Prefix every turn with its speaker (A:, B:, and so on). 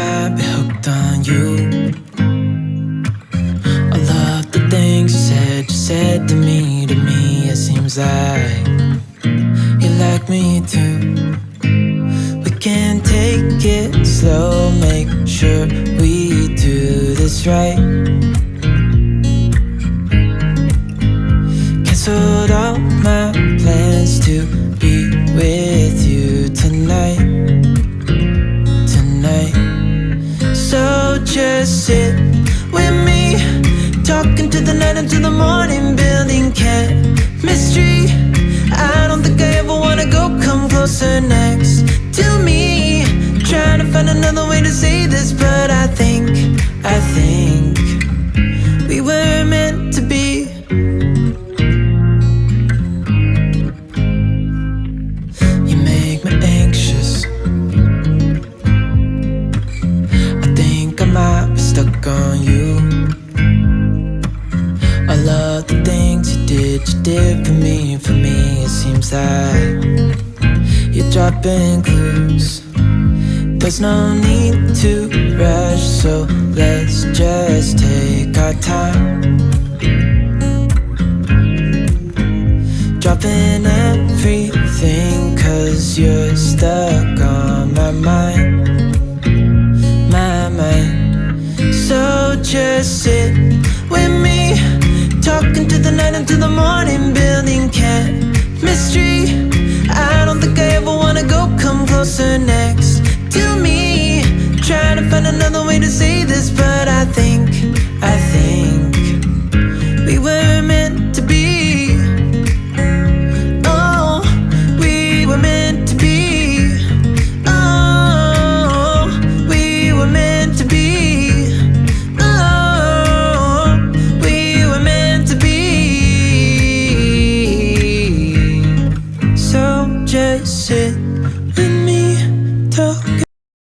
A: might be hooked on you. All of the things you said to me, it seems like you like me too. We can take it slow, make sure we do this right. Canceled all my plans to be with you tonight. So just sit with me, talking to the night until the morning, building chemistry. I don't think I ever wanna go, come closer next to me. Trying to find another way to say this, but I think we were meant to be. You make me anxious. I think I might be stuck on you. I love the things you did for me. It seems like you're dropping clues. There's no need to rush, so let's just take our time. Dropping everything, 'cause you're stuck on my mind. So just sit with me, talking to the night until the morning, building chemistry. I don't think I ever wanna go, come closer next to me.